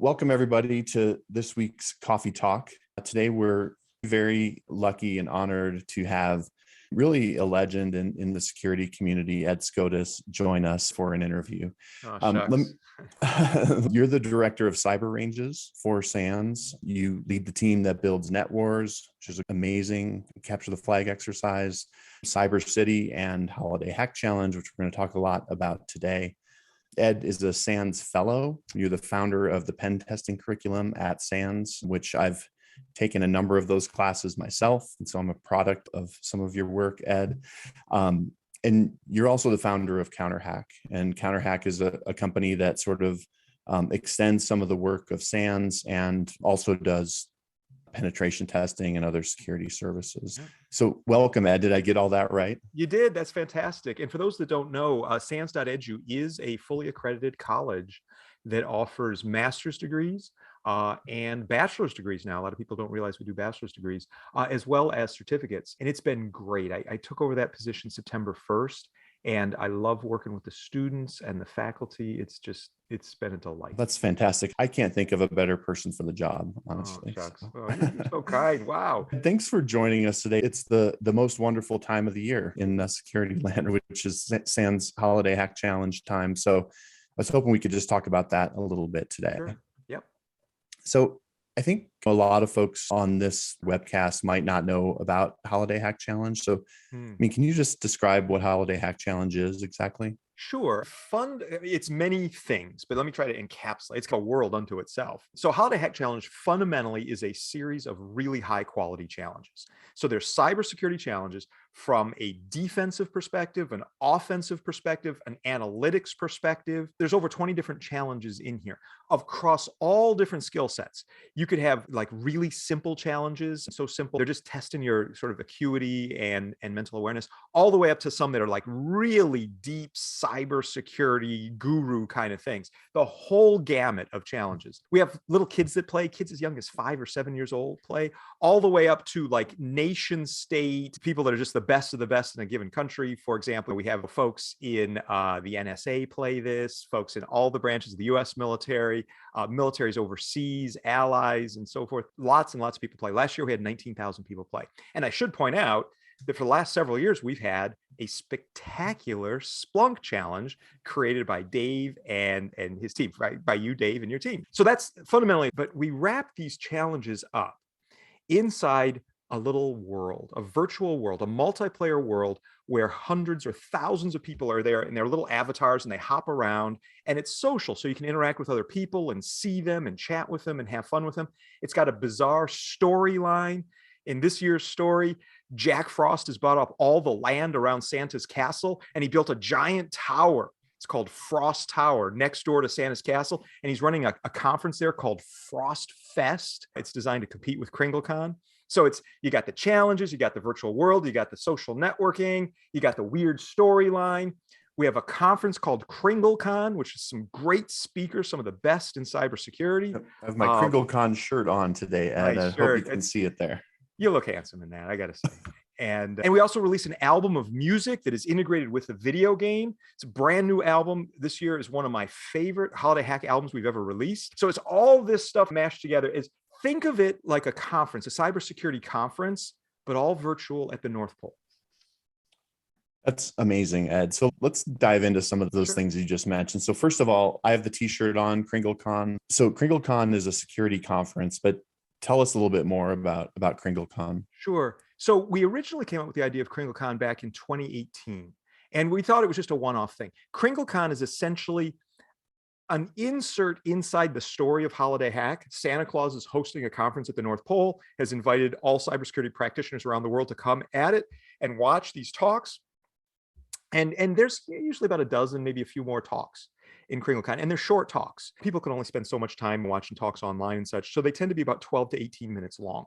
Welcome everybody to this week's Coffee Talk. Today we're very lucky and honored to have really a legend in the security community, Ed Skoudis, join us for an interview. You're the director of cyber ranges for SANS. You lead the team that builds Net Wars, which is amazing, capture the flag exercise, Cyber City, and Holiday Hack Challenge, which we're going to talk a lot about today. Ed is a SANS fellow. You're the founder of the pen testing curriculum at SANS, which I've taken a number of those classes myself. And so I'm a product of some of your work, Ed. And you're also the founder of CounterHack. And CounterHack is a company that sort of extends some of the work of SANS and also does penetration testing and other security services. So welcome, Ed. Did I get all that right? You did. That's fantastic. And for those that don't know, SANS.edu is a fully accredited college that offers master's degrees and bachelor's degrees now. A lot of people don't realize we do bachelor's degrees, as well as certificates. And it's been great. I took over that position September 1st. And I love working with the students and the faculty. It's been a delight. That's fantastic. I can't think of a better person for the job, honestly. Oh, Chuck. Oh, you're so kind. Wow. Thanks for joining us today. It's the most wonderful time of the year in security land, which is SANS Holiday Hack Challenge time. So I was hoping we could just talk about that a little bit today. Sure. Yep. So I think a lot of folks on this webcast might not know about Holiday Hack Challenge. So, I mean, can you just describe what Holiday Hack Challenge is exactly? Sure. Fun, it's many things, but let me try to encapsulate. It's a world unto itself. So Holiday Hack Challenge fundamentally is a series of really high quality challenges. So there's cybersecurity challenges from a defensive perspective, an offensive perspective, an analytics perspective. There's over 20 different challenges in here across all different skill sets. You could have like really simple challenges, so simple, they're just testing your sort of acuity and mental awareness, all the way up to some that are like really deep cybersecurity guru kind of things. The whole gamut of challenges. We have little kids that play, kids as young as 5 or 7 years old play, all the way up to like nation state people that are just the best of the best in a given country. For example, we have folks in the NSA play this, folks in all the branches of the US military, militaries overseas, allies, and so forth. Lots and lots of people play. Last year, we had 19,000 people play. And I should point out that for the last several years, we've had a spectacular Splunk challenge created by Dave and his team, right? By you, Dave, and your team. So that's fundamentally, but we wrap these challenges up inside a little world, a virtual world, a multiplayer world where hundreds or thousands of people are there in their little avatars and they hop around, and it's social. So you can interact with other people and see them and chat with them and have fun with them. It's got a bizarre storyline. In this year's story, Jack Frost has bought up all the land around Santa's castle, and he built a giant tower. It's called Frost Tower next door to Santa's castle. And he's running a conference there called Frost Fest. It's designed to compete with KringleCon. So you got the challenges, you got the virtual world, you got the social networking, you got the weird storyline. We have a conference called KringleCon, which is some great speakers, some of the best in cybersecurity. I have my KringleCon shirt on today, Ed. I hope you can see it there. You look handsome in that, I gotta say. And we also released an album of music that is integrated with the video game. It's a brand new album. This year is one of my favorite Holiday Hack albums we've ever released. So it's all this stuff mashed together. Think of it like a conference, a cybersecurity conference, but all virtual at the North Pole. That's amazing, Ed. So let's dive into some of those things you just mentioned. So first of all, I have the t-shirt on, KringleCon. So KringleCon is a security conference, but tell us a little bit more about KringleCon. Sure. So we originally came up with the idea of KringleCon back in 2018, and we thought it was just a one-off thing. KringleCon is essentially an insert inside the story of Holiday Hack. Santa Claus is hosting a conference at the North Pole, has invited all cybersecurity practitioners around the world to come at it and watch these talks. And there's usually about a dozen, maybe a few more talks in KringleCon, and they're short talks. People can only spend so much time watching talks online and such, so they tend to be about 12 to 18 minutes long.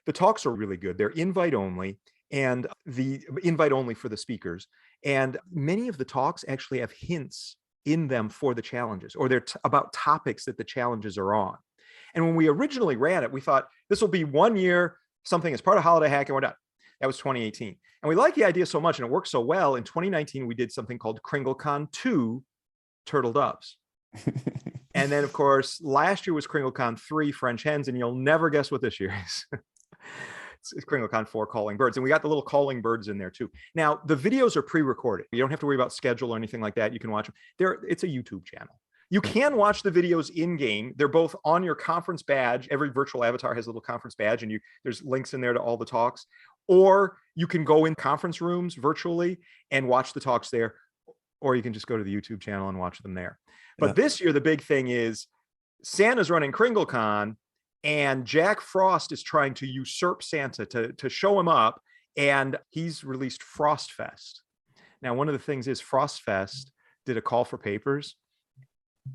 The talks are really good. They're invite only, and the invite only for the speakers. And many of the talks actually have hints in them for the challenges, or they're about topics that the challenges are on. And when we originally ran it, we thought this will be 1 year, something as part of Holiday Hack, and we're done. That was 2018. And we liked the idea so much, and it worked so well. In 2019, we did something called KringleCon 2 Turtle Doves. And then, of course, last year was KringleCon 3 French Hens, and you'll never guess what this year is. It's KringleCon 4 Calling Birds. And we got the little calling birds in there too. Now, the videos are pre-recorded. You don't have to worry about schedule or anything like that. You can watch them. It's a YouTube channel. You can watch the videos in-game. They're both on your conference badge. Every virtual avatar has a little conference badge, and there's links in there to all the talks. Or you can go in conference rooms virtually and watch the talks there. Or you can just go to the YouTube channel and watch them there. But this year, the big thing is Santa's running KringleCon, and Jack Frost is trying to usurp Santa to show him up, and he's released FrostFest. Now, one of the things is FrostFest did a call for papers,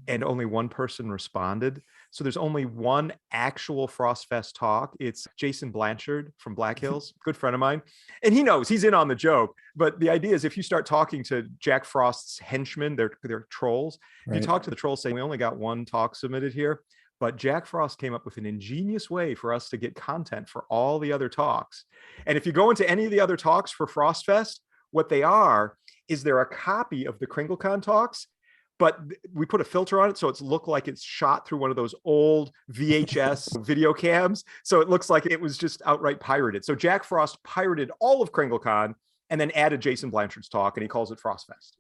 and only one person responded. So there's only one actual FrostFest talk. It's Jason Blanchard from Black Hills, good friend of mine. And he knows, he's in on the joke. But the idea is if you start talking to Jack Frost's henchmen, they're trolls, you talk to the trolls saying, we only got one talk submitted here. But Jack Frost came up with an ingenious way for us to get content for all the other talks. And if you go into any of the other talks for FrostFest, what they are is they're a copy of the KringleCon talks, but we put a filter on it so it's look like it's shot through one of those old VHS video cams. So it looks like it was just outright pirated. So Jack Frost pirated all of KringleCon and then added Jason Blanchard's talk, and he calls it FrostFest.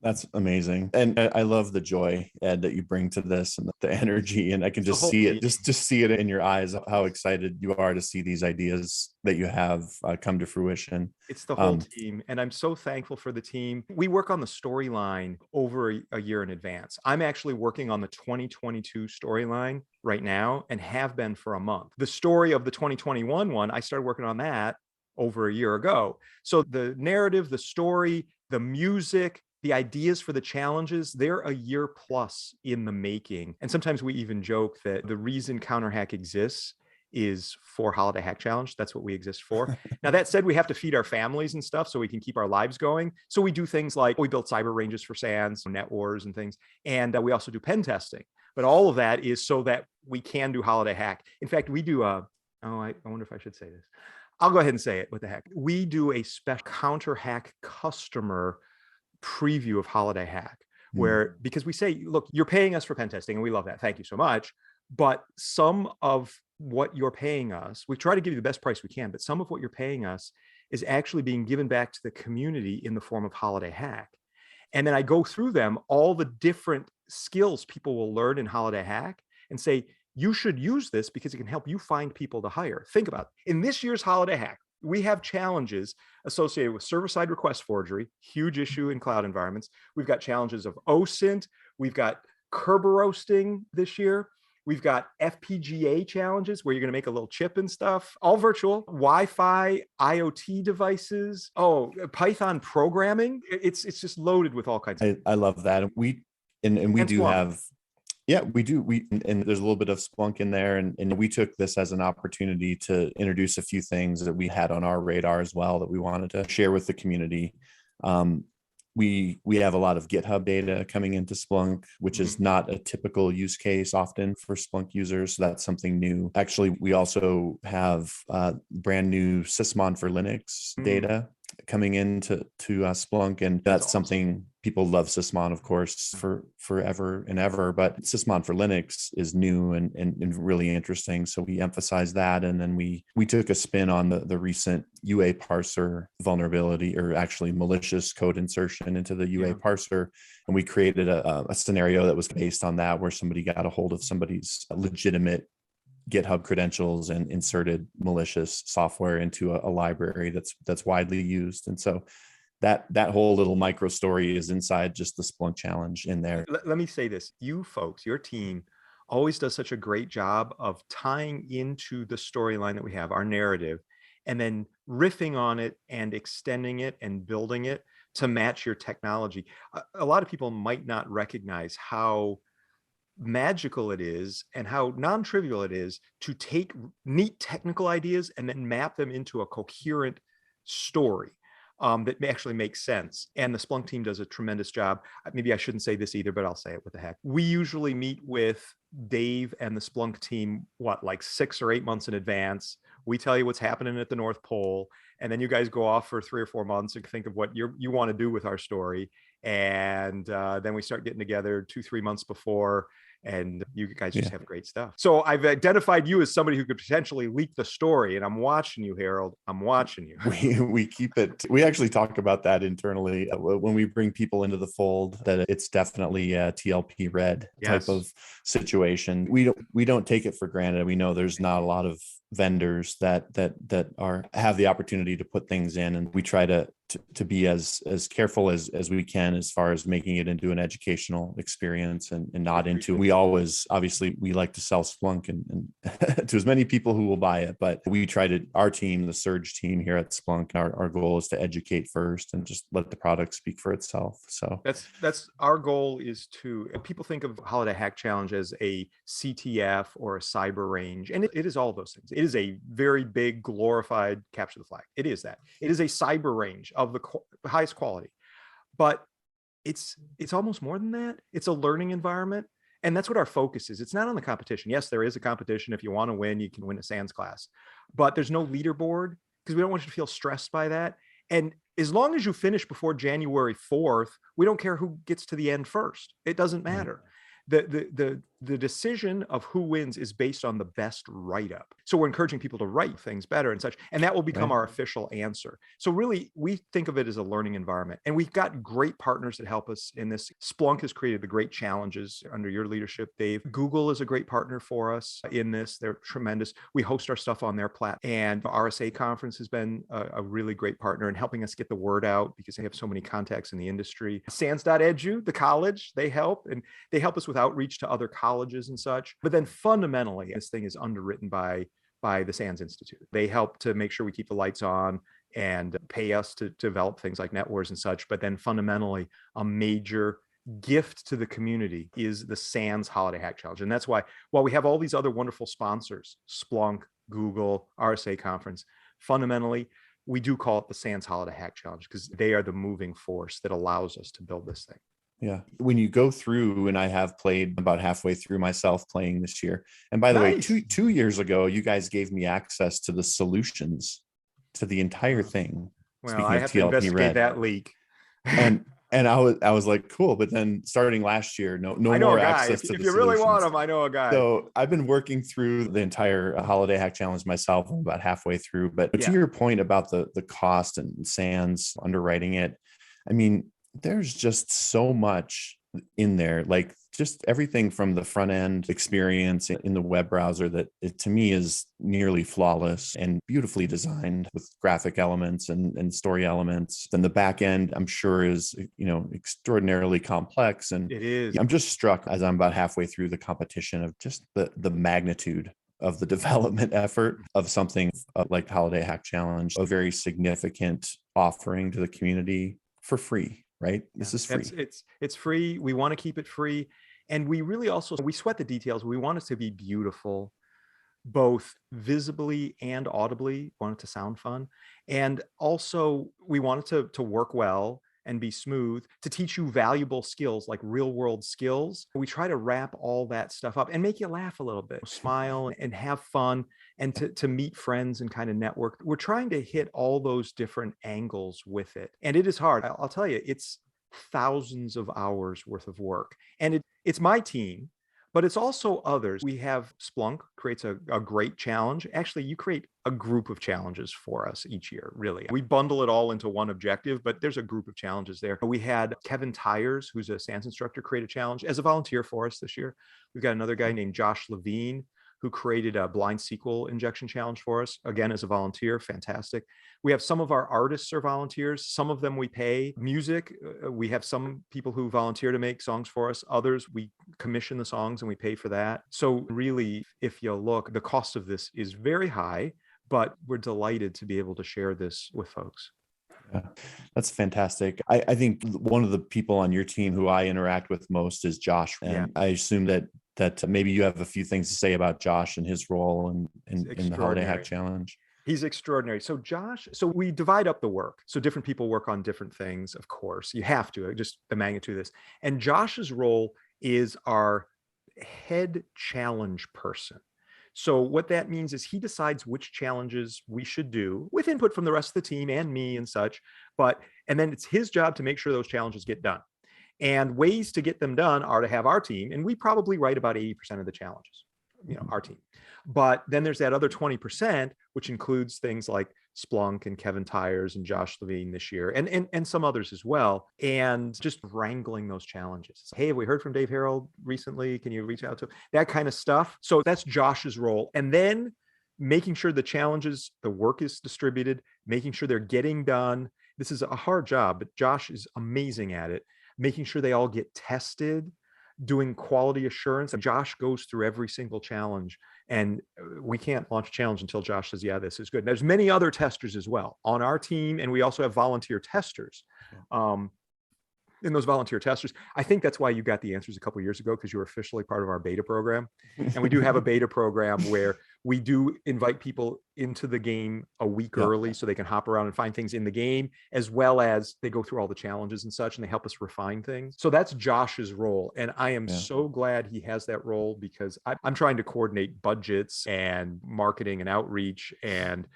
That's amazing. And I love the joy, Ed, that you bring to this and the energy. And I can just see it, just see it in your eyes, how excited you are to see these ideas that you have come to fruition. It's the whole team. And I'm so thankful for the team. We work on the storyline over a year in advance. I'm actually working on the 2022 storyline right now and have been for a month. The story of the 2021 one, I started working on that over a year ago. So the narrative, the story, the music, the ideas for the challenges, they're a year plus in the making. And sometimes we even joke that the reason CounterHack exists is for Holiday Hack Challenge. That's what we exist for. Now, that said, we have to feed our families and stuff so we can keep our lives going. So we do things like we build cyber ranges for SANS, net wars and things. And we also do pen testing. But all of that is so that we can do Holiday Hack. In fact, we do I wonder if I should say this. I'll go ahead and say it. What the heck? We do a special CounterHack customer preview of Holiday Hack, where because we say, look, you're paying us for pen testing, and we love that. Thank you so much. But some of what you're paying us, we try to give you the best price we can, but some of what you're paying us is actually being given back to the community in the form of Holiday Hack. And then I go through them, all the different skills people will learn in Holiday Hack, and say, you should use this because it can help you find people to hire. Think about it. In this year's Holiday Hack, we have challenges associated with server-side request forgery, huge issue in cloud environments. We've got challenges of OSINT. We've got Kerber roasting this year. We've got FPGA challenges where you're going to make a little chip and stuff, all virtual. Wi-Fi, IoT devices. Oh, Python programming. It's just loaded with all kinds of. I love that. We do Splunk. Have. Yeah, we do. And there's a little bit of Splunk in there. And we took this as an opportunity to introduce a few things that we had on our radar as well that we wanted to share with the community. We have a lot of GitHub data coming into Splunk, which is not a typical use case often for Splunk users. So that's something new. Actually, we also have brand new Sysmon for Linux data coming into Splunk, and that's awesome. Something people love Sysmon, of course, for forever and ever, but Sysmon for Linux is new and really interesting. So we emphasize that. And then we took a spin on the recent UA parser vulnerability, or actually malicious code insertion into the UA parser. And we created a scenario that was based on that, where somebody got a hold of somebody's legitimate GitHub credentials and inserted malicious software into a library that's widely used. And so that whole little micro story is inside just the Splunk challenge in there. Let me say this. You folks, your team always does such a great job of tying into the storyline that we have, our narrative, and then riffing on it and extending it and building it to match your technology. A lot of people might not recognize how magical it is and how non-trivial it is to take neat technical ideas and then map them into a coherent story that actually makes sense. And the Splunk team does a tremendous job. Maybe I shouldn't say this either, but I'll say it. What the heck? We usually meet with Dave and the Splunk team, like 6 or 8 months in advance. We tell you what's happening at the North Pole, and then you guys go off for 3 or 4 months and think of what you want to do with our story. And then we start getting together 2-3 months before And you guys just have great stuff. So I've identified you as somebody who could potentially leak the story, and I'm watching you, Herrald. I'm watching you. We keep it. We actually talk about that internally when we bring people into the fold, that it's definitely a TLP red type of situation. We don't take it for granted. We know there's not a lot of vendors that have the opportunity to put things in, and we try to be as careful as we can as far as making it into an educational experience and not into. We always, obviously, we like to sell Splunk and to as many people who will buy it, but we try to, our team, the Surge team here at Splunk, our goal is to educate first and just let the product speak for itself. So that's our goal, is to, people think of Holiday Hack Challenge as a CTF or a cyber range, and it is all those things. It is a very big glorified capture the flag. It is that. It is a cyber range of the highest quality, but it's almost more than that. It's a learning environment, and that's what our focus is. It's not on the competition. Yes, there is a competition. If you want to win, you can win a SANS class, but there's no leaderboard because we don't want you to feel stressed by that. And as long as you finish before January 4th, we don't care who gets to the end first. It doesn't matter. The decision of who wins is based on the best write-up. So we're encouraging people to write things better and such, and that will become our official answer. So really, we think of it as a learning environment, and we've got great partners that help us in this. Splunk has created the great challenges under your leadership, Dave. Google is a great partner for us in this. They're tremendous. We host our stuff on their platform, and the RSA conference has been a really great partner in helping us get the word out because they have so many contacts in the industry. SANS.edu, the college, they help, and they help us with outreach to other colleges and such. But then fundamentally, this thing is underwritten by the SANS Institute. They help to make sure we keep the lights on and pay us to develop things like NetWars and such. But then fundamentally, a major gift to the community is the SANS Holiday Hack Challenge. And that's why, while we have all these other wonderful sponsors, Splunk, Google, RSA Conference, fundamentally, we do call it the SANS Holiday Hack Challenge because they are the moving force that allows us to build this thing. Yeah. When you go through, and I have played about halfway through myself playing this year. And by the way, two years ago, you guys gave me access to the solutions to the entire thing. Well, I have to investigate that leak. And I was like, cool. But then starting last year, no more access to the solutions. If you really want them, I know a guy. So I've been working through the entire Holiday Hack Challenge myself. I'm about halfway through. But to your point about the cost and SANS underwriting it, I mean, there's just so much in there, like just everything from the front end experience in the web browser that to me is nearly flawless and beautifully designed with graphic elements and story elements. Then the back end, I'm sure, is extraordinarily complex. And it is. I'm just struck as I'm about halfway through the competition of just the magnitude of the development effort of something like Holiday Hack Challenge, a very significant offering to the community for free. Right? This is free. It's free. We want to keep it free. And we really also, we sweat the details. We want it to be beautiful, both visibly and audibly. We want it to sound fun. And also we want it to work well and be smooth, to teach you valuable skills, like real world skills. We try to wrap all that stuff up and make you laugh a little bit, smile and have fun, and to meet friends and kind of network. We're trying to hit all those different angles with it. And it is hard. I'll tell you, it's thousands of hours worth of work. And it's my team, but it's also others. We have Splunk creates a great challenge. Actually, you create a group of challenges for us each year, really. We bundle it all into one objective, but there's a group of challenges there. We had Kevin Tyers, who's a SANS instructor, create a challenge as a volunteer for us this year. We've got another guy named Josh Levine, who created a blind SQL injection challenge for us, again, as a volunteer. Fantastic. We have some of our artists are volunteers. Some of them we pay. Music, we have some people who volunteer to make songs for us. Others, we commission the songs and we pay for that. So really, if you look, the cost of this is very high, but we're delighted to be able to share this with folks. Yeah, that's fantastic. I think one of the people on your team who I interact with most is Josh. And I assume that maybe you have a few things to say about Josh and his role in the Holiday Hack Challenge. He's extraordinary. So Josh, we divide up the work. So different people work on different things, of course. You have to, just the magnitude of this. And Josh's role is our head challenge person. So what that means is he decides which challenges we should do with input from the rest of the team and me and such. And then it's his job to make sure those challenges get done. And ways to get them done are to have our team, and we probably write about 80% of the challenges, our team. But then there's that other 20%, which includes things like Splunk and Kevin Tyers and Josh Levine this year, and some others as well. And just wrangling those challenges. Hey, have we heard from Dave Herrald recently? Can you reach out to him? That kind of stuff. So that's Josh's role. And then making sure the challenges, the work is distributed, making sure they're getting done. This is a hard job, but Josh is amazing at it. Making sure they all get tested, doing quality assurance. And Josh goes through every single challenge, and we can't launch a challenge until Josh says, yeah, this is good. And there's many other testers as well on our team, and we also have volunteer testers. In those volunteer testers, I think that's why you got the answers a couple of years ago, because you were officially part of our beta program. And we do have a beta program where we do invite people into the game a week early so they can hop around and find things in the game, as well as they go through all the challenges and such, and they help us refine things. So that's Josh's role. And I am so glad he has that role, because I'm trying to coordinate budgets and marketing and outreach. And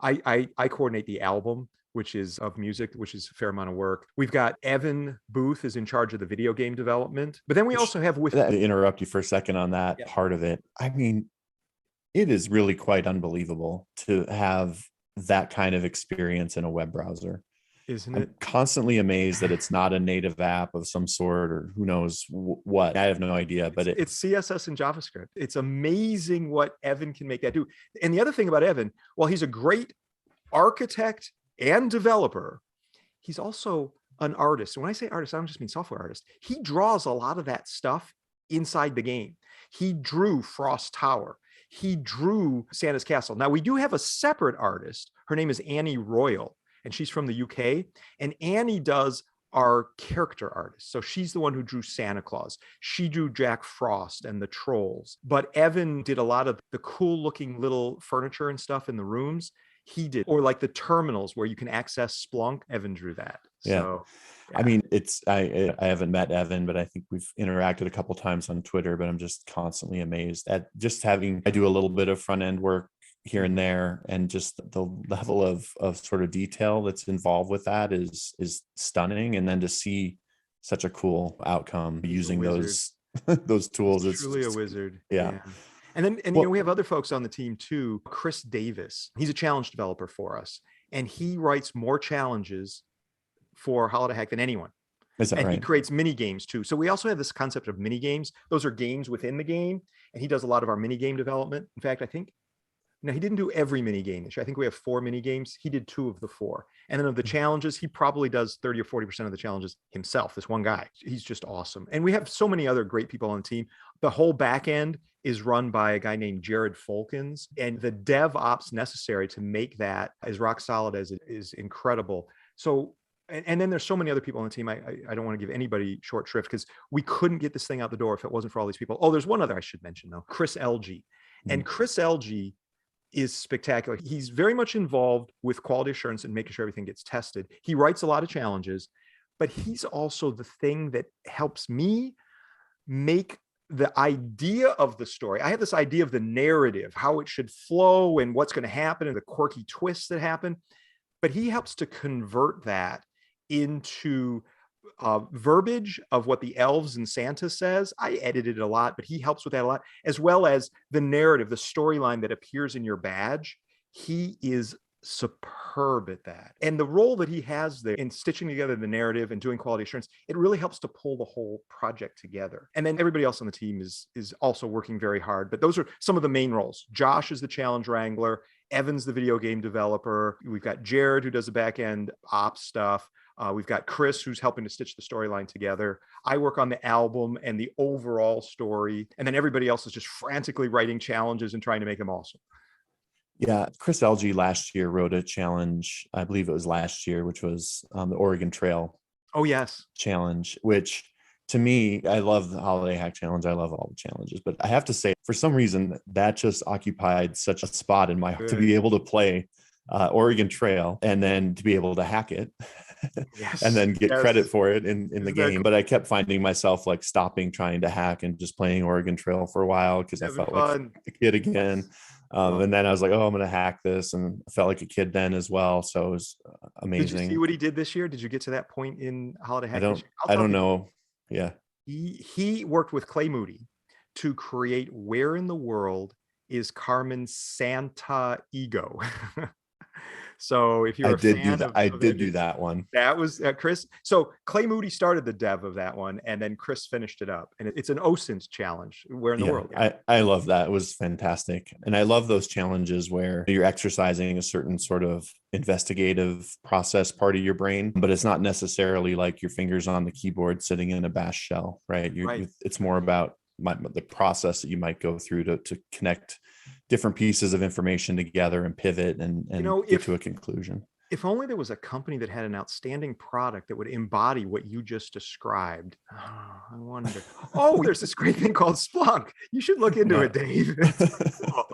I coordinate the album, which is of music, which is a fair amount of work. We've got Evan Booth is in charge of the video game development, but then we also have to interrupt you for a second on that part of it. I mean, it is really quite unbelievable to have that kind of experience in a web browser. Isn't I'm it? constantly amazed that it's not a native app of some sort, or who knows what. I have no idea, but it's CSS and JavaScript. It's amazing what Evan can make that do. And the other thing about Evan, while he's a great architect and developer, he's also an artist. And when I say artist, I don't just mean software artist. He draws a lot of that stuff inside the game. He drew Frost Tower. He drew Santa's Castle. Now, we do have a separate artist. Her name is Annie Royal, and she's from the UK. And Annie does our character artist. So she's the one who drew Santa Claus. She drew Jack Frost and the trolls. But Evan did a lot of the cool looking little furniture and stuff in the rooms. He did, or like the terminals where you can access Splunk. Evan drew that. Yeah. So, I mean, I haven't met Evan, but I think we've interacted a couple times on Twitter, but I'm just constantly amazed at just I do a little bit of front end work here and there, and just the level of sort of detail that's involved with that is stunning. And then to see such a cool outcome using those tools. It's truly a wizard. Yeah. And we have other folks on the team too. Chris Davis, he's a challenge developer for us, and he writes more challenges for Holiday Hack than anyone. Is that right? He creates mini games too. So we also have this concept of mini games. Those are games within the game, and he does a lot of our mini game development. In fact, he didn't do every mini game this year. I think we have 4 mini games. He did 2 of the 4. And then of the challenges, he probably does 30 or 40% of the challenges himself. This one guy, he's just awesome. And we have so many other great people on the team. The whole back end is run by a guy named Jared Folkens, and the DevOps necessary to make that as rock solid as it is incredible. So, and then there's so many other people on the team. I don't want to give anybody short shrift, because we couldn't get this thing out the door if it wasn't for all these people. Oh, there's one other I should mention though, Chris LG. And Chris LG is spectacular. He's very much involved with quality assurance and making sure everything gets tested. He writes a lot of challenges, but he's also the thing that helps me make the idea of the story. I have this idea of the narrative, how it should flow and what's going to happen and the quirky twists that happen. But he helps to convert that into verbiage of what the elves and Santa says. I edited it a lot, but he helps with that a lot, as well as the narrative, the storyline that appears in your badge. He is superb at that. And the role that he has there in stitching together the narrative and doing quality assurance, it really helps to pull the whole project together. And then everybody else on the team is also working very hard. But those are some of the main roles. Josh is the challenge wrangler. Evan's the video game developer. We've got Jared, who does the back end ops stuff. We've got Chris, who's helping to stitch the storyline together. I work on the album and the overall story. And then everybody else is just frantically writing challenges and trying to make them awesome. Yeah. Chris LG last year wrote a challenge, I believe it was last year, which was the Oregon Trail. Oh, yes. Challenge, which to me, I love the Holiday Hack Challenge. I love all the challenges, but I have to say, for some reason, that just occupied such a spot in my heart to be able to play Oregon Trail and then to be able to hack it. Yes. And then get credit for it in the game. But I kept finding myself like stopping trying to hack and just playing Oregon Trail for a while, because I felt like a kid again. And then I was like, oh, I'm going to hack this. And I felt like a kid then as well. So it was amazing. Did you see what he did this year? Did you get to that point in Holiday Hack? I don't know. Yeah. He worked with Clay Moody to create Where in the World is Carmen's Santa Ego. So if I you're a did do fan that. I of did it, do that one. that was Chris. So Clay Moody started the dev of that one, and then Chris finished it up. And it's an OSINT challenge. Where in the Yeah, world? Yeah. I love that. It was fantastic. And I love those challenges where you're exercising a certain sort of investigative process part of your brain, but it's not necessarily like your fingers on the keyboard sitting in a bash shell, right? Right. It's more about the process that you might go through to connect different pieces of information together and pivot and get to a conclusion. If only there was a company that had an outstanding product that would embody what you just described. Oh, I wonder. Oh, there's this great thing called Splunk. You should look into it, Dave. Cool.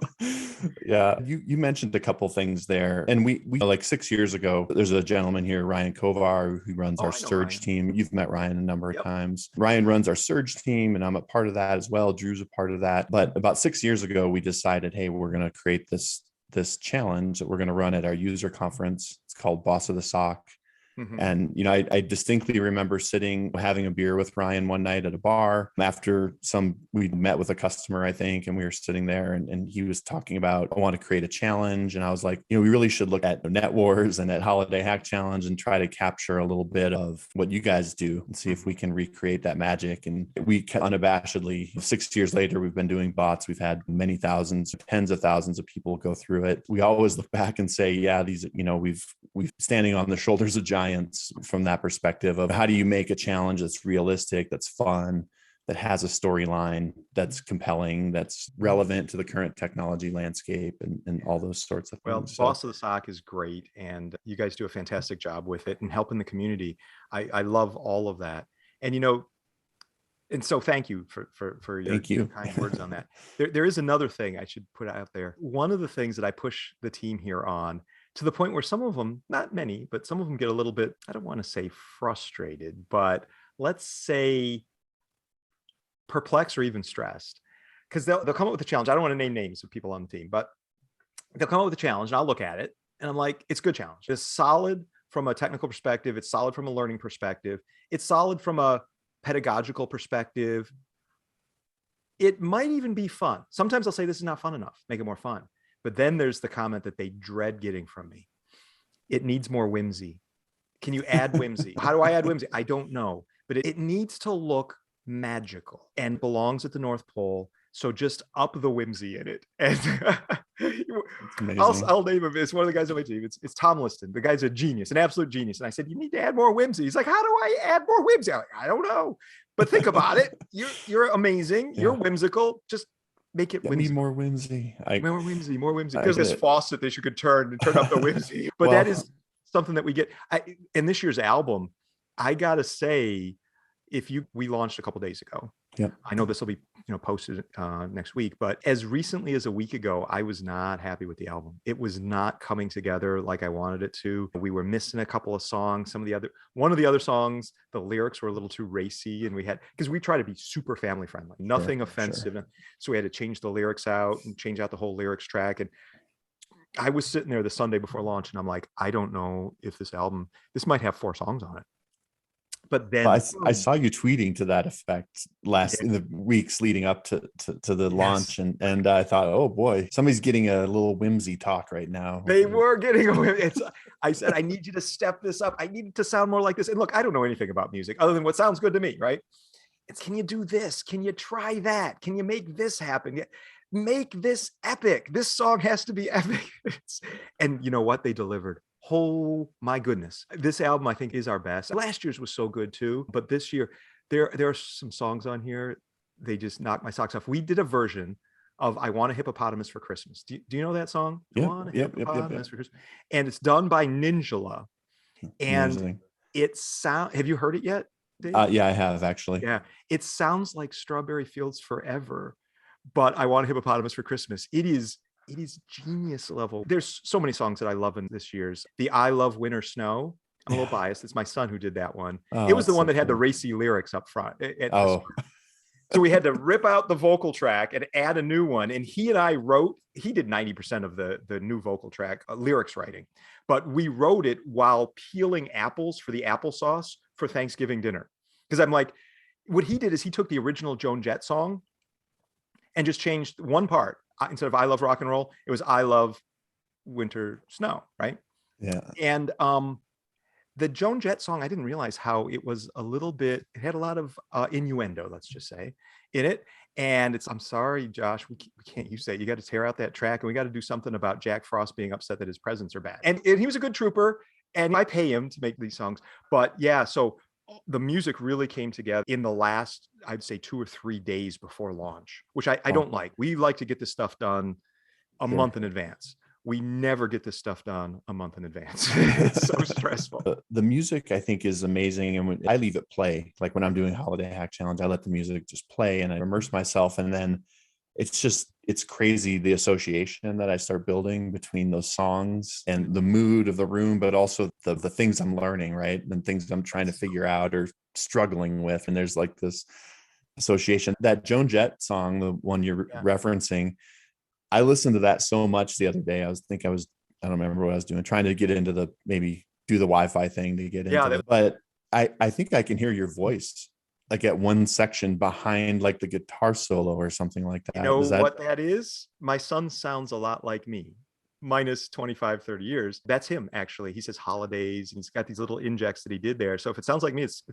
Yeah, you mentioned a couple things there, and we like 6 years ago. There's a gentleman here, Ryan Kovar, who runs our Surge team. You've met Ryan a number of times. Ryan runs our Surge team, and I'm a part of that as well. Drew's a part of that. But about 6 years ago, we decided, hey, we're going to create this challenge that we're going to run at our user conference. It's called Boss of the SOC. And, I distinctly remember having a beer with Ryan one night at a bar after we'd met with a customer, I think, and we were sitting there and he was talking about, I want to create a challenge. And I was like, we really should look at Net Wars and at Holiday Hack Challenge and try to capture a little bit of what you guys do and see if we can recreate that magic. And we unabashedly, 6 years later, we've been doing bots. We've had many thousands, tens of thousands of people go through it. We always look back and say, yeah, we've standing on the shoulders of giants from that perspective of how do you make a challenge that's realistic, that's fun, that has a storyline, that's compelling, that's relevant to the current technology landscape and all those sorts of things. Well, Boss of the SOC is great, and you guys do a fantastic job with it and helping the community. I love all of that. And and so thank you for your kind words on that. There is another thing I should put out there. One of the things that I push the team here on, to the point where some of them, not many, but some of them get a little bit, I don't want to say frustrated, but let's say perplexed or even stressed, because they'll come up with a challenge. I don't want to name names of people on the team, but they'll come up with a challenge and I'll look at it and I'm like, it's a good challenge. It's solid from a technical perspective. It's solid from a learning perspective. It's solid from a pedagogical perspective. It might even be fun. Sometimes I'll say this is not fun enough, make it more fun. But then there's the comment that they dread getting from me. It needs more whimsy. Can you add whimsy? How do I add whimsy? I don't know, but it needs to look magical and belongs at the North Pole. So just up the whimsy in it. And I'll name him. It's one of the guys on my team. It's Tom Liston. The guy's a genius, an absolute genius. And I said, you need to add more whimsy. He's like, how do I add more whimsy? I'm like, I don't know. But think about it. You're amazing. Yeah. You're whimsical. Just make it whimsy. More whimsy. More whimsy. There's this faucet that you could turn up the whimsy. But that is something that we get. In this year's album, I gotta say, we launched a couple days ago. Yep. I know this will be posted next week, but as recently as a week ago, I was not happy with the album. It was not coming together like I wanted it to. We were missing a couple of songs. One of the other songs, the lyrics were a little too racy, and because we try to be super family friendly, nothing offensive. Sure. So we had to change the lyrics out and change out the whole lyrics track. And I was sitting there the Sunday before launch, and I'm like, I don't know if this might have 4 songs on it. But then I saw you tweeting to that effect in the weeks leading up to the launch, and I thought, oh boy, somebody's getting a little whimsy talk right now. They were getting a whimsy. I said, I need you to step this up. I need it to sound more like this. And look, I don't know anything about music other than what sounds good to me, right? Can you do this? Can you try that? Can you make this happen? Make this epic. This song has to be epic. And you know what? They delivered. Oh my goodness. This album, I think, is our best. Last year's was so good too, but this year there are some songs on here. They just knocked my socks off. We did a version of I Want a Hippopotamus for Christmas. Do you know that song? Yep, I Want a Hippopotamus for Christmas. And it's done by Ninjala. And have you heard it yet, Dave? Yeah, I have actually. Yeah. It sounds like Strawberry Fields Forever, but I Want a Hippopotamus for Christmas. It is genius level. There's so many songs that I love in this year's. The I Love Winter Snow. I'm a little biased. It's my son who did that one. It was the one that had the racy lyrics up front. So we had to rip out the vocal track and add a new one. And he did 90% of the new vocal track lyrics writing, but we wrote it while peeling apples for the applesauce for Thanksgiving dinner. Because I'm like, what he did is he took the original Joan Jett song and just changed one part. Instead of I love rock and roll, it was I love winter snow, right? Yeah. And the Joan Jett song, I didn't realize how it was a little bit, it had a lot of innuendo, let's just say, in it. And it's, I'm sorry, Josh, we can't use that. You got to tear out that track, and we got to do something about Jack Frost being upset that his presents are bad. And he was a good trooper, and I pay him to make these songs. But yeah, so the music really came together in the last, I'd say 2 or 3 days before launch, which I don't like. We like to get this stuff done a month in advance. We never get this stuff done a month in advance. It's so stressful. The music, I think, is amazing. And when I leave it play, like when I'm doing Holiday Hack Challenge, I let the music just play and I immerse myself. And then it's crazy the association that I start building between those songs and the mood of the room, but also the things I'm learning, right? And things I'm trying to figure out or struggling with. And there's like this association. That Joan Jett song, the one you're referencing, I listened to that so much the other day. I don't remember what I was doing, trying to get into maybe do the Wi-Fi thing to get into it. But I think I can hear your voice like at one section behind like the guitar solo or something like that. You know what that is? My son sounds a lot like me, minus 25, 30 years. That's him, actually. He says holidays, and he's got these little injects that he did there. So if it sounds like me, it's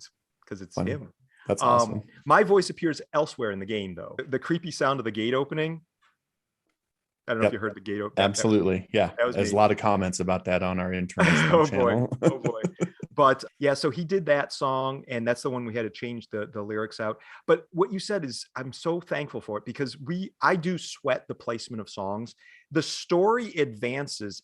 because it's funny. Him. That's awesome. My voice appears elsewhere in the game, though. The creepy sound of the gate opening. I don't know if you heard the gate opening. Absolutely. There's a lot of comments about that on our internal channel. Oh boy. But yeah, so he did that song, and that's the one we had to change the lyrics out. But what you said is, I'm so thankful for it, because I do sweat the placement of songs. The story advances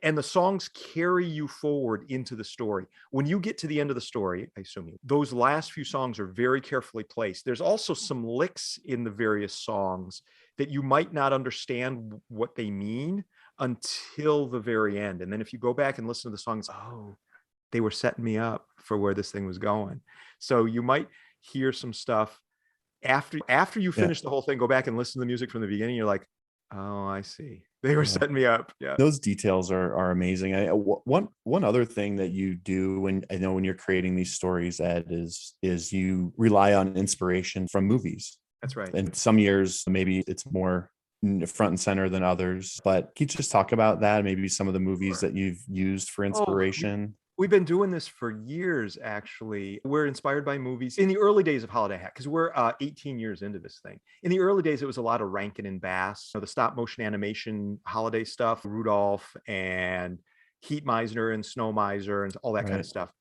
and the songs carry you forward into the story. When you get to the end of the story, I assume those last few songs are very carefully placed. There's also some licks in the various songs that you might not understand what they mean until the very end. And then if you go back and listen to the songs, they were setting me up for where this thing was going. So you might hear some stuff after you finish the whole thing, go back and listen to the music from the beginning. You're like, oh, I see. They were setting me up. Yeah. Those details are amazing. One other thing that you do when you're creating these stories, Ed, is you rely on inspiration from movies. That's right. And some years, maybe it's more front and center than others, but can you just talk about that? Maybe some of the movies that you've used for inspiration? We've been doing this for years, actually. We're inspired by movies. In the early days of Holiday Hack, because we're 18 years into this thing. In the early days, it was a lot of Rankin and Bass, the stop motion animation holiday stuff, Rudolph and Heat Meisner and Snow Miser and all that kind of stuff.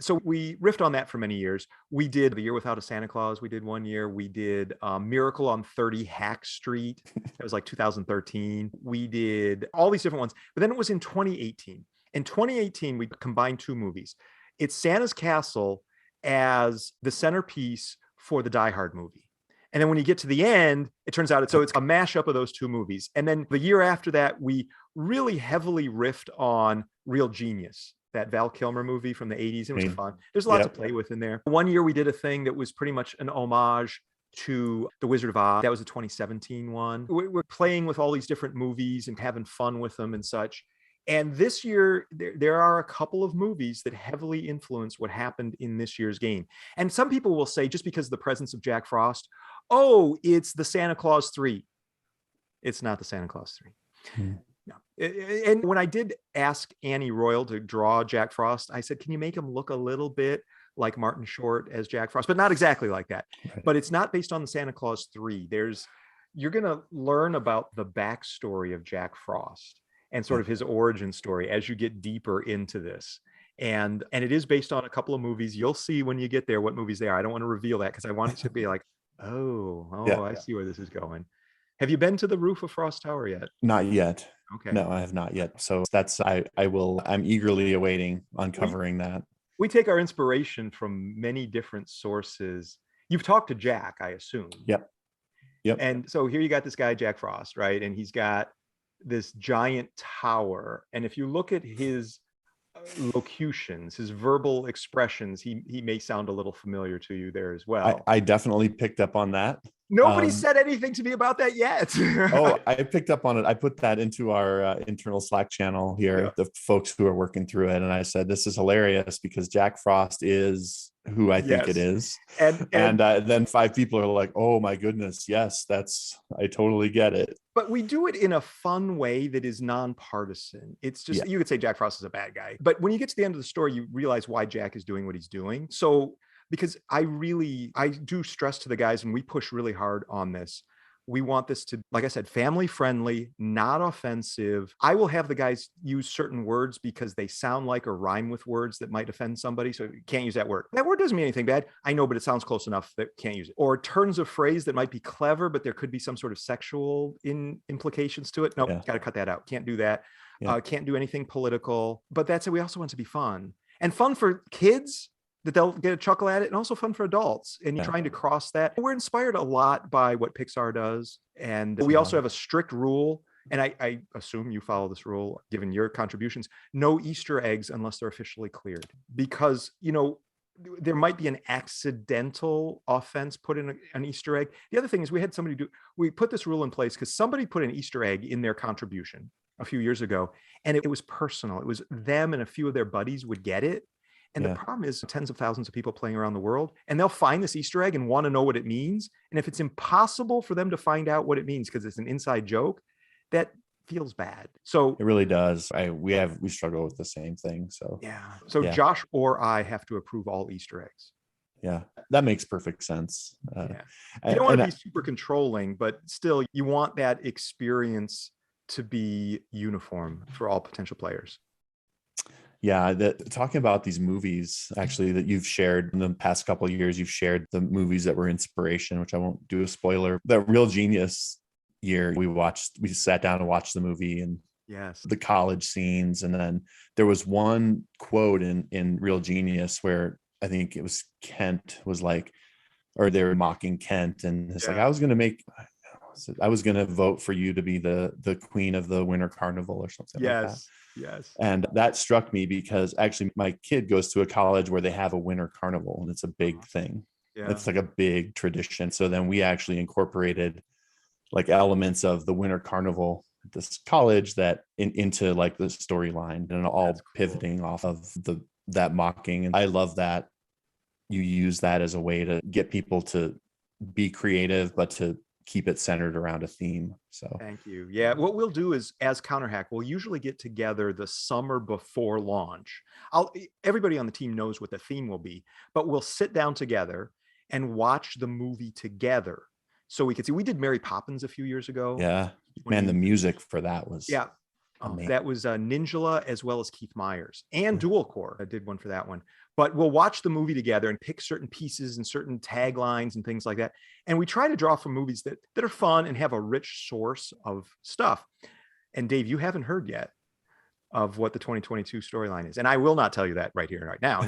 So we riffed on that for many years. We did The Year Without a Santa Claus. We did one year. We did Miracle on 30 Hack Street. That was like 2013. We did all these different ones. But then it was in 2018. In 2018, we combined 2 movies. It's Santa's Castle as the centerpiece for the Die Hard movie. And then when you get to the end, it turns out it's a mashup of those 2 movies. And then the year after that, we really heavily riffed on Real Genius, that Val Kilmer movie from the 80s. It was fun. There's lots to play with in there. One year we did a thing that was pretty much an homage to The Wizard of Oz. That was a 2017 one. We're playing with all these different movies and having fun with them and such. And this year, there are a couple of movies that heavily influence what happened in this year's game. And some people will say, just because of the presence of Jack Frost, it's the Santa Claus 3. It's not the Santa Claus 3. No. And when I did ask Annie Royal to draw Jack Frost, I said, can you make him look a little bit like Martin Short as Jack Frost, but not exactly like that. Right. But it's not based on the Santa Claus 3. You're going to learn about the backstory of Jack Frost and sort of his origin story as you get deeper into this. And it is based on a couple of movies. You'll see when you get there what movies they are. I don't want to reveal that because I want it to be like, I see where this is going. Have you been to the roof of Frost Tower yet? Not yet. Okay. No, I have not yet. So I'm eagerly awaiting uncovering that. We take our inspiration from many different sources. You've talked to Jack, I assume. Yep. And so here you got this guy, Jack Frost, right? And he's got this giant tower. And if you look at his locutions, his verbal expressions, he may sound a little familiar to you there as well. I definitely picked up on that. Nobody said anything to me about that yet. I picked up on it. I put that into our internal Slack channel here, the folks who are working through it. And I said, this is hilarious because Jack Frost is who I think it Yes. is. And And then 5 people are like, oh my goodness, yes, I totally get it. but we do it in a fun way that is nonpartisan. It's Yeah. just, you could say Jack Frost is a bad guy, but when you get to the end of the story, you realize why Jack is doing what he's doing. So, because I do stress to the guys, and we push really hard on this. We want this to, like I said, family friendly, not offensive. I will have the guys use certain words because they sound like or rhyme with words that might offend somebody. So you can't use that word. That word doesn't mean anything bad. I know, but it sounds close enough that can't use it. Or turns of phrase that might be clever, but there could be some sort of sexual implications to it. No, got to cut that out. Can't do that. Can't do anything political. But that's it. We also want it to be fun, and fun for kids, that they'll get a chuckle at it, and also fun for adults, and trying to cross that. We're inspired a lot by what Pixar does. And we also have a strict rule, and I assume you follow this rule given your contributions: no Easter eggs unless they're officially cleared, because there might be an accidental offense put in an Easter egg. The other thing is, we put this rule in place because somebody put an Easter egg in their contribution a few years ago, and it was personal. It was them, and a few of their buddies would get it. And the problem is tens of thousands of people playing around the world, and they'll find this Easter egg and want to know what it means. And if it's impossible for them to find out what it means because it's an inside joke, that feels bad. So it really does. We struggle with the same thing. So Josh or I have to approve all Easter eggs. Yeah, that makes perfect sense. You don't want to be super controlling, but still you want that experience to be uniform for all potential players. Yeah, talking about these movies actually that you've shared in the past couple of years, you've shared the movies that were inspiration, which I won't do a spoiler. That Real Genius year, we sat down and watched the movie, and the college scenes. And then there was one quote in Real Genius where I think it was Kent was like, or they were mocking Kent, and it's like, I was going to vote for you to be the queen of the Winter Carnival or something like that. Yes. And that struck me because actually my kid goes to a college where they have a winter carnival, and it's a big thing. It's like a big tradition. So then we actually incorporated like elements of the winter carnival at this college that into like the storyline, and all pivoting off of that mocking. And I love that you use that as a way to get people to be creative, but to keep it centered around a theme. So thank you. Yeah, what we'll do is, as CounterHack, we'll usually get together the summer before launch. Everybody on the team knows what the theme will be, but we'll sit down together and watch the movie together, so we could see. We did Mary Poppins a few years ago. Yeah, man, the music for that was that was Ninjala as well as Keith Myers, and Dual Core. I did one for that one. But we'll watch the movie together and pick certain pieces and certain taglines and things like that. And we try to draw from movies that are fun and have a rich source of stuff. And Dave, you haven't heard yet of what the 2022 storyline is. And I will not tell you that right here and right now,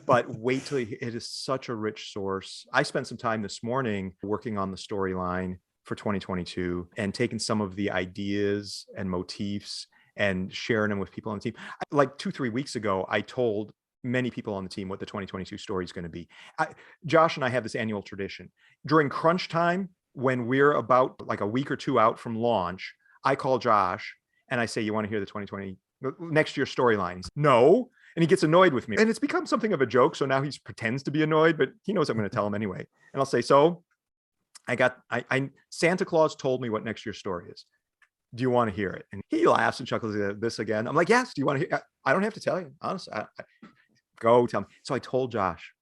but wait till it is such a rich source. I spent some time this morning working on the storyline for 2022 and taking some of the ideas and motifs and sharing them with people on the team. Like 2-3 weeks ago, I told many people on the team what the 2022 story is going to be. Josh and I have this annual tradition. During crunch time, when we're about like a week or two out from launch, I call Josh and I say, you want to hear the 2020 next year storyline? No. And he gets annoyed with me. And it's become something of a joke. So now he pretends to be annoyed, but he knows I'm going to tell him anyway. And I'll say, so Santa Claus told me what next year's story is. Do you want to hear it? And he laughs and chuckles at this again. I'm like, yes. Do you want to hear? I don't have to tell you. Honestly, go tell me. So I told Josh,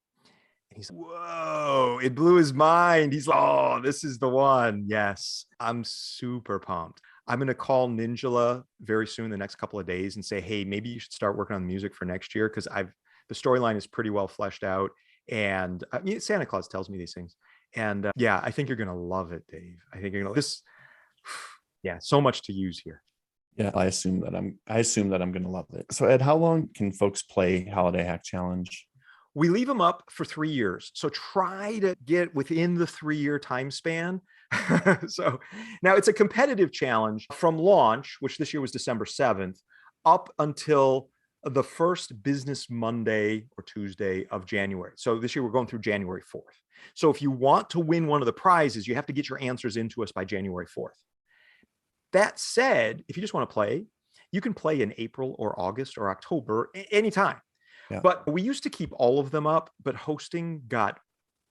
and he's like, whoa, it blew his mind. He's like, oh, this is the one. Yes. I'm super pumped. I'm going to call Ninjala very soon, the next couple of days, and say, hey, maybe you should start working on the music for next year, because the storyline is pretty well fleshed out. And I mean, Santa Claus tells me these things. And I think you're going to love it, Dave. I think you're going to this. So much to use here. Yeah, I assume that I'm going to love it. So Ed, how long can folks play Holiday Hack Challenge? We leave them up for 3 years. So try to get within the 3-year time span. So now it's a competitive challenge from launch, which this year was December 7th, up until the first business Monday or Tuesday of January. So this year we're going through January 4th. So if you want to win one of the prizes, you have to get your answers into us by January 4th. That said, if you just want to play, you can play in April or August or October, anytime. Yeah. But we used to keep all of them up, but hosting got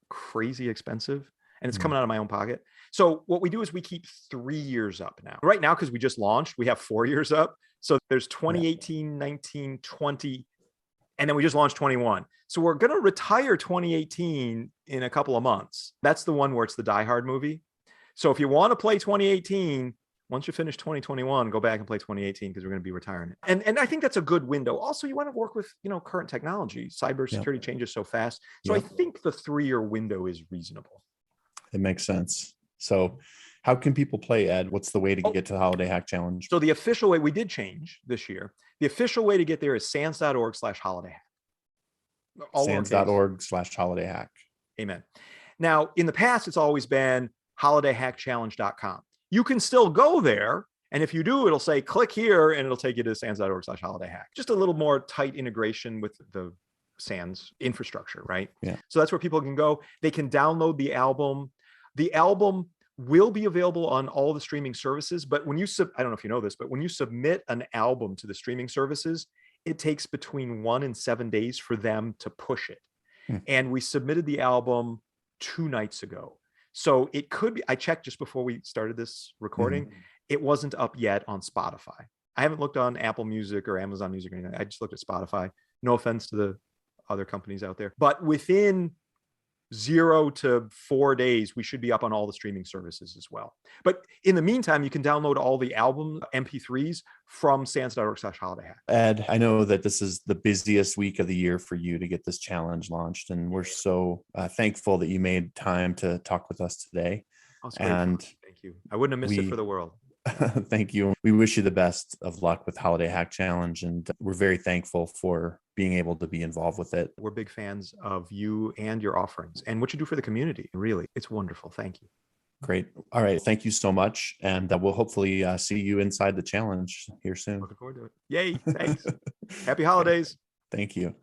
crazy expensive and it's coming out of my own pocket. So what we do is we keep 3 years up now. Right now, because we just launched, we have 4 years up. So there's 2018, 19, 20, and then we just launched 21. So we're going to retire 2018 in a couple of months. That's the one where it's the Die Hard movie. So if you want to play 2018, once you finish 2021, go back and play 2018 because we're going to be retiring it. And I think that's a good window. Also, you want to work with, current technology. Cybersecurity changes so fast. So I think the 3-year window is reasonable. It makes sense. So how can people play, Ed? What's the way to get to the Holiday Hack Challenge? So the official way, we did change this year. The official way to get there is sans.org/holiday hack. sans.org/holiday hack. Amen. Now, in the past, it's always been holidayhackchallenge.com. You can still go there. And if you do, it'll say, click here, and it'll take you to sans.org/holiday hack. Just a little more tight integration with the SANS infrastructure, right? Yeah. So that's where people can go. They can download the album. The album will be available on all the streaming services. But when you, I don't know if you know this, but when you submit an album to the streaming services, it takes between 1 and 7 days for them to push it. And we submitted the album 2 nights ago. So it could be, I checked just before we started this recording, it wasn't up yet on Spotify. I haven't looked on Apple Music or Amazon Music or anything. I just looked at Spotify. No offense to the other companies out there. But within 0 to 4 days, we should be up on all the streaming services as well. But in the meantime, you can download all the album MP3s from sans.org/holiday hack. Ed, I know that this is the busiest week of the year for you to get this challenge launched, and we're so thankful that you made time to talk with us today. And thank you. I wouldn't have missed it for the world. Thank you. We wish you the best of luck with Holiday Hack Challenge, and we're very thankful for being able to be involved with it. We're big fans of you and your offerings and what you do for the community. Really, it's wonderful. Thank you. Great. All right. Thank you so much. And we'll hopefully see you inside the challenge here soon. Looking forward to it. Yay. Thanks. Happy holidays. Thank you.